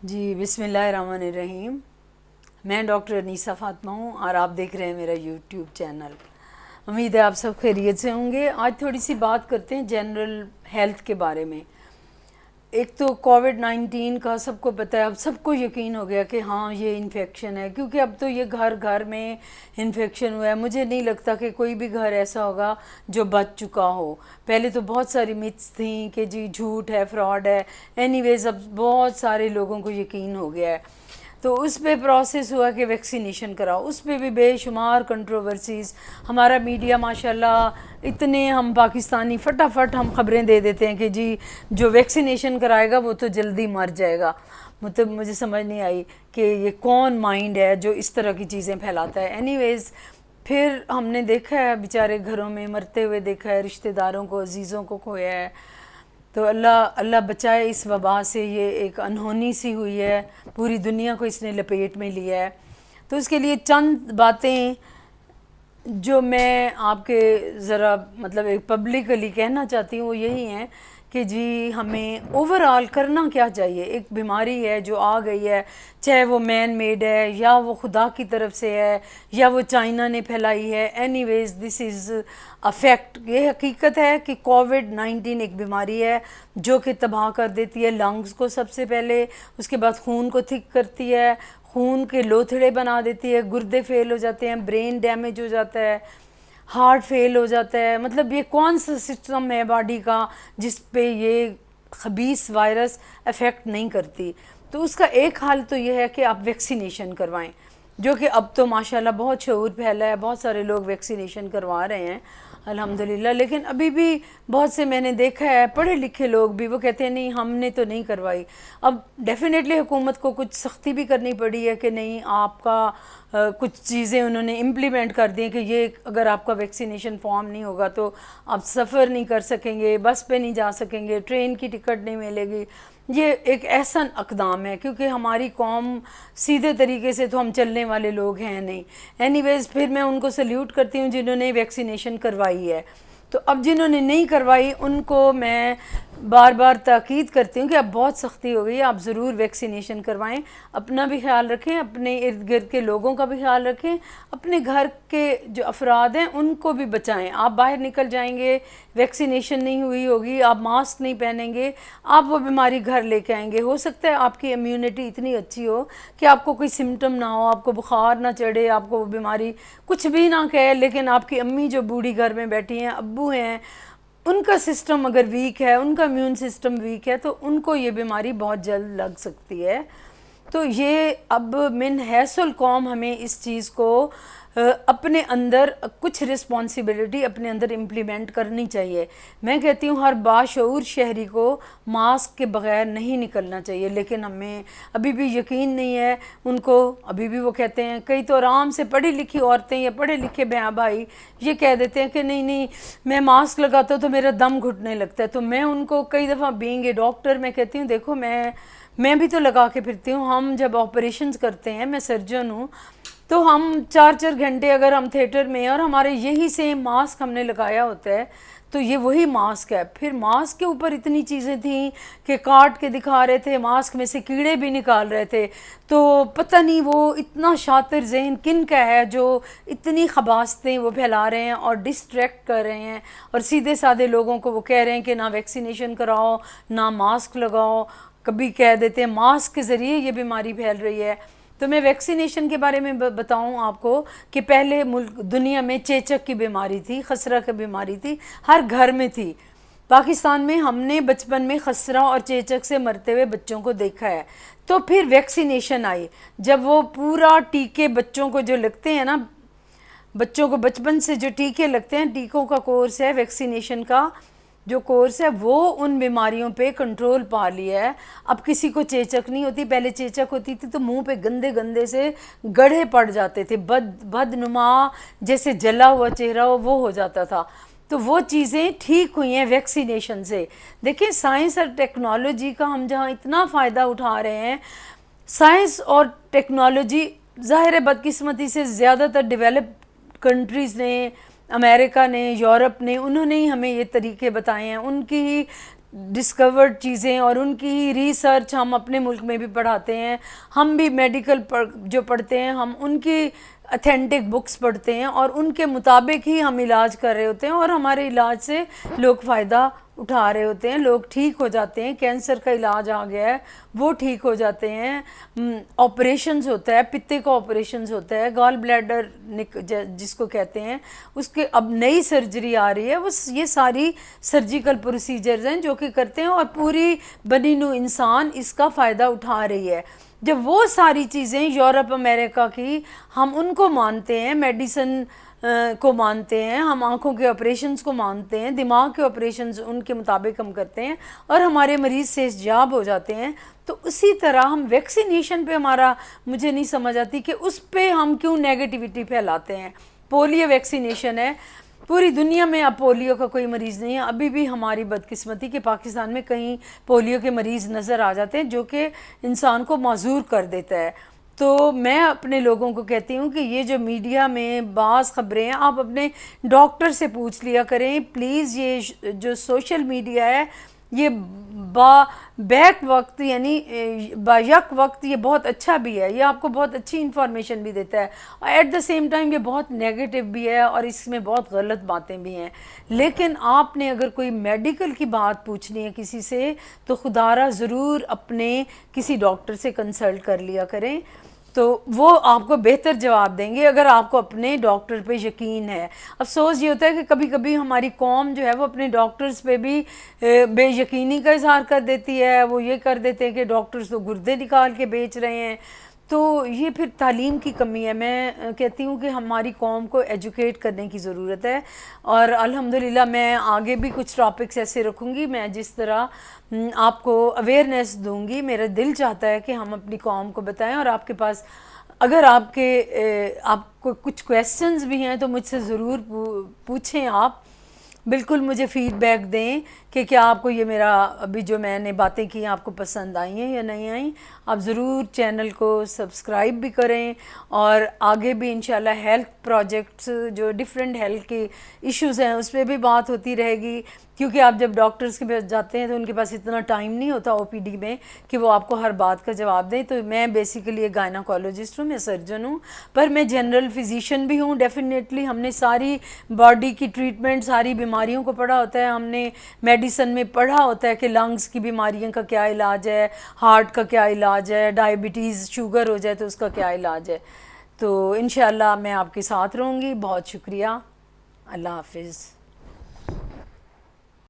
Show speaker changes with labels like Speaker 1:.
Speaker 1: جی بسم اللہ الرحمن الرحیم. میں ڈاکٹر انیسہ فاطمہ ہوں اور آپ دیکھ رہے ہیں میرا یوٹیوب چینل. امید ہے آپ سب خیریت سے ہوں گے. آج تھوڑی سی بات کرتے ہیں جنرل ہیلتھ کے بارے میں. ایک تو کووڈ-19 کا سب کو پتہ ہے، اب سب کو یقین ہو گیا کہ ہاں یہ انفیکشن ہے، کیونکہ اب تو یہ گھر گھر میں انفیکشن ہوا ہے. مجھے نہیں لگتا کہ کوئی بھی گھر ایسا ہوگا جو بچ چکا ہو. پہلے تو بہت ساری متس تھیں کہ جی جھوٹ ہے، فراڈ ہے. اینی ویز اب بہت سارے لوگوں کو یقین ہو گیا ہے، تو اس پہ پروسیس ہوا کہ ویکسینیشن کراؤ. اس پہ بھی بے شمار کنٹروورسیز. ہمارا میڈیا ماشاءاللہ اتنے، ہم پاکستانی فٹافٹ ہم خبریں دے دیتے ہیں کہ جی جو ویکسینیشن کرائے گا وہ تو جلدی مر جائے گا. مطلب مجھے سمجھ نہیں آئی کہ یہ کون مائنڈ ہے جو اس طرح کی چیزیں پھیلاتا ہے. اینی ویز پھر ہم نے دیکھا ہے بیچارے گھروں میں مرتے ہوئے دیکھا ہے، رشتہ داروں کو، عزیزوں کو کھویا ہے. تو اللہ بچائے اس وبا سے. یہ ایک انہونی سی ہوئی ہے، پوری دنیا کو اس نے لپیٹ میں لیا ہے. تو اس کے لیے چند باتیں جو میں آپ کے ذرا مطلب ایک پبلکلی کہنا چاہتی ہوں وہ یہی ہیں کہ جی ہمیں اوور آل کرنا کیا چاہیے. ایک بیماری ہے جو آ گئی ہے، چاہے وہ مین میڈ ہے یا وہ خدا کی طرف سے ہے یا وہ چائنا نے پھیلائی ہے. Anyways this is a fact. یہ حقیقت ہے کہ کووڈ-19 ایک بیماری ہے جو کہ تباہ کر دیتی ہے لنگز کو سب سے پہلے، اس کے بعد خون کو تھک کرتی ہے، خون کے لوتھڑے بنا دیتی ہے، گردے فیل ہو جاتے ہیں، برین ڈیمیج ہو جاتا ہے، ہارٹ فیل ہو جاتا ہے. مطلب یہ کون سا سسٹم ہے باڈی کا جس پہ یہ خبیث وائرس افیکٹ نہیں کرتی. تو اس کا ایک حل تو یہ ہے کہ آپ ویکسینیشن کروائیں، جو کہ اب تو ماشاءاللہ بہت شعور پھیلا ہے، بہت سارے لوگ ویکسینیشن کروا رہے ہیں الحمدللہ. لیکن ابھی بھی بہت سے میں نے دیکھا ہے پڑھے لکھے لوگ بھی وہ کہتے ہیں نہیں ہم نے تو نہیں کروائی. اب ڈیفینیٹلی حکومت کو کچھ سختی بھی کرنی پڑی ہے کہ نہیں آپ کا کچھ چیزیں انہوں نے امپلیمنٹ کر دی ہیں کہ یہ اگر آپ کا ویکسینیشن فارم نہیں ہوگا تو آپ سفر نہیں کر سکیں گے، بس پہ نہیں جا سکیں گے، ٹرین کی ٹکٹ نہیں ملے گی. یہ ایک احسن اقدام ہے کیونکہ ہماری قوم سیدھے طریقے سے تو ہم چلنے والے لوگ ہیں نہیں. اینی ویز پھر میں ان کو سلیوٹ کرتی ہوں جنہوں نے ویکسینیشن کروائی ہے. تو اب جنہوں نے نہیں کروائی ان کو میں بار بار تاکید کرتی ہوں کہ اب بہت سختی ہو گئی ہے، آپ ضرور ویکسینیشن کروائیں. اپنا بھی خیال رکھیں، اپنے ارد گرد کے لوگوں کا بھی خیال رکھیں، اپنے گھر کے جو افراد ہیں ان کو بھی بچائیں. آپ باہر نکل جائیں گے، ویکسینیشن نہیں ہوئی ہوگی، آپ ماسک نہیں پہنیں گے، آپ وہ بیماری گھر لے کے آئیں گے. ہو سکتا ہے آپ کی امیونٹی اتنی اچھی ہو کہ آپ کو کوئی سمٹم نہ ہو، آپ کو بخار نہ چڑھے، آپ کو وہ بیماری کچھ بھی نہ کہے، لیکن آپ کی امی جو بوڑھی گھر میں بیٹھی ہیں، ابو ہیں، ان کا سسٹم اگر ویک ہے، ان کا امیون سسٹم ویک ہے تو ان کو یہ بیماری بہت جلد لگ سکتی ہے. تو یہ اب من حیث القوم ہمیں اس چیز کو اپنے اندر کچھ رسپانسبلٹی اپنے اندر امپلیمنٹ کرنی چاہیے. میں کہتی ہوں ہر باشعور شہری کو ماسک کے بغیر نہیں نکلنا چاہیے، لیکن ہمیں ابھی بھی یقین نہیں ہے ان کو. ابھی بھی وہ کہتے ہیں، کئی تو آرام سے پڑھی لکھی عورتیں یا پڑھے لکھے بہن بھائی یہ کہہ دیتے ہیں کہ نہیں نہیں میں ماسک لگاتا ہوں تو میرا دم گھٹنے لگتا ہے. تو میں ان کو کئی دفعہ بینگ اے ڈاکٹر میں کہتی ہوں دیکھو میں بھی تو لگا کے پھرتی ہوں. ہم جب آپریشنز کرتے ہیں، میں سرجن ہوں، تو ہم 4 گھنٹے اگر ہم تھیٹر میں ہیں اور ہمارے یہی سیم ماسک ہم نے لگایا ہوتا ہے تو یہ وہی ماسک ہے. پھر ماسک کے اوپر اتنی چیزیں تھیں کہ کاٹ کے دکھا رہے تھے، ماسک میں سے کیڑے بھی نکال رہے تھے. تو پتہ نہیں وہ اتنا شاطر ذہن کن کا ہے جو اتنی خباثتیں وہ پھیلا رہے ہیں اور ڈسٹریکٹ کر رہے ہیں، اور سیدھے سادے لوگوں کو وہ کہہ رہے ہیں کہ نہ ویکسینیشن کراؤ نہ ماسک لگاؤ. کبھی کہہ دیتے ہیں ماسک کے ذریعے یہ بیماری پھیل رہی ہے. تو میں ویکسینیشن کے بارے میں بتاؤں آپ کو کہ پہلے ملک دنیا میں چیچک کی بیماری تھی، خسرہ کی بیماری تھی، ہر گھر میں تھی. پاکستان میں ہم نے بچپن میں خسرہ اور چیچک سے مرتے ہوئے بچوں کو دیکھا ہے. تو پھر ویکسینیشن آئی، جب وہ پورا ٹیکے بچوں کو جو لگتے ہیں نا، بچوں کو بچپن سے جو ٹیکے لگتے ہیں، ٹیکوں کا کورس ہے، ویکسینیشن کا جو کورس ہے، وہ ان بیماریوں پہ کنٹرول پا لیا ہے. اب کسی کو چیچک نہیں ہوتی. پہلے چیچک ہوتی تھی تو منہ پہ گندے گندے سے گڑھے پڑ جاتے تھے، بدنما جیسے جلا ہوا چہرہ وہ ہو جاتا تھا. تو وہ چیزیں ٹھیک ہوئی ہیں ویکسینیشن سے. دیکھیں سائنس اور ٹیکنالوجی کا ہم جہاں اتنا فائدہ اٹھا رہے ہیں، سائنس اور ٹیکنالوجی ظاہر بدقسمتی سے زیادہ تر ڈیولپ کنٹریز نے، امریکہ نے، یورپ نے، انہوں نے ہی ہمیں یہ طریقے بتائے ہیں. ان کی ڈسکورڈ چیزیں اور ان کی ریسرچ ہم اپنے ملک میں بھی پڑھاتے ہیں. ہم بھی میڈیکل جو پڑھتے ہیں ہم ان کی اتھینٹک بکس پڑھتے ہیں اور ان کے مطابق ہی ہم علاج کر رہے ہوتے ہیں اور ہمارے علاج سے لوگ فائدہ اٹھا رہے ہوتے ہیں, لوگ ٹھیک ہو جاتے ہیں. کینسر کا علاج آ گیا ہے, وہ ٹھیک ہو جاتے ہیں. آپریشنز ہوتا ہے, پتے کا آپریشنز ہوتا ہے, گال بلیڈر جس کو کہتے ہیں, اس کے اب نئی سرجری آ رہی ہے. وہ یہ ساری سرجیکل پروسیجرز ہیں جو کہ کرتے ہیں اور پوری بنی نوع انسان اس کا فائدہ اٹھا رہی ہے. جب وہ ساری چیزیں یورپ امریکہ کی ہم ان کو مانتے ہیں, میڈیسن کو مانتے ہیں, ہم آنکھوں کے آپریشنز کو مانتے ہیں, دماغ کے آپریشنز ان کے مطابق ہم کرتے ہیں اور ہمارے مریض صحتیاب ہو جاتے ہیں, تو اسی طرح ہم ویکسینیشن پہ ہمارا مجھے نہیں سمجھ آتی کہ اس پہ ہم کیوں نیگیٹیوٹی پھیلاتے ہیں. پولیو ویکسینیشن ہے, پوری دنیا میں اب پولیو کا کوئی مریض نہیں ہے. ابھی بھی ہماری بدقسمتی کہ پاکستان میں کہیں پولیو کے مریض نظر آ جاتے ہیں جو کہ انسان کو معذور کر دیتا ہے. تو میں اپنے لوگوں کو کہتی ہوں کہ یہ جو میڈیا میں بعض خبریں ہیں آپ اپنے ڈاکٹر سے پوچھ لیا کریں پلیز. یہ جو سوشل میڈیا ہے یہ بیک وقت یعنی با یک وقت یہ بہت اچھا بھی ہے, یہ آپ کو بہت اچھی انفارمیشن بھی دیتا ہے, اور ایٹ دا سیم ٹائم یہ بہت نیگیٹو بھی ہے اور اس میں بہت غلط باتیں بھی ہیں. لیکن آپ نے اگر کوئی میڈیکل کی بات پوچھنی ہے کسی سے تو خدا را ضرور اپنے کسی ڈاکٹر سے کنسلٹ کر لیا کریں, تو وہ آپ کو بہتر جواب دیں گے اگر آپ کو اپنے ڈاکٹر پہ یقین ہے. افسوس یہ ہوتا ہے کہ کبھی کبھی ہماری قوم جو ہے وہ اپنے ڈاکٹرز پہ بھی بے یقینی کا اظہار کر دیتی ہے. وہ یہ کر دیتے ہیں کہ ڈاکٹرز تو گردے نکال کے بیچ رہے ہیں, تو یہ پھر تعلیم کی کمی ہے. میں کہتی ہوں کہ ہماری قوم کو ایجوکیٹ کرنے کی ضرورت ہے, اور الحمدللہ میں آگے بھی کچھ ٹاپکس ایسے رکھوں گی. میں جس طرح آپ کو اویئرنیس دوں گی, میرا دل چاہتا ہے کہ ہم اپنی قوم کو بتائیں. اور آپ کے پاس اگر آپ کو کچھ کویسچنز بھی ہیں تو مجھ سے ضرور پوچھیں. آپ بالکل مجھے فیڈ بیک دیں کہ کیا آپ کو یہ میرا ابھی جو میں نے باتیں کی آپ کو پسند آئی ہیں یا نہیں آئیں. آپ ضرور چینل کو سبسکرائب بھی کریں, اور آگے بھی انشاءاللہ ہیلتھ پروجیکٹس جو ڈفرینٹ ہیلتھ کے ایشوز ہیں اس پہ بھی بات ہوتی رہے گی, کیونکہ آپ جب ڈاکٹرز کے پاس جاتے ہیں تو ان کے پاس اتنا ٹائم نہیں ہوتا او پی ڈی میں کہ وہ آپ کو ہر بات کا جواب دیں. تو میں بیسیکلی ایک گائناکالوجسٹ ہوں, میں سرجن ہوں, پر میں جنرل فزیشین بھی ہوں. ڈیفینیٹلی ہم نے ساری باڈی کی ٹریٹمنٹ, ساری بیماریوں کو پڑھا ہوتا ہے. ہم نے میڈیسن میں پڑھا ہوتا ہے کہ لنگز کی بیماریوں کا کیا علاج ہے, ہارٹ کا کیا علاج ہے, ڈائبٹیز شوگر ہو جائے تو اس کا کیا علاج ہے. تو انشاءاللہ میں آپ کے ساتھ رہوں گی. بہت شکریہ. اللہ حافظ.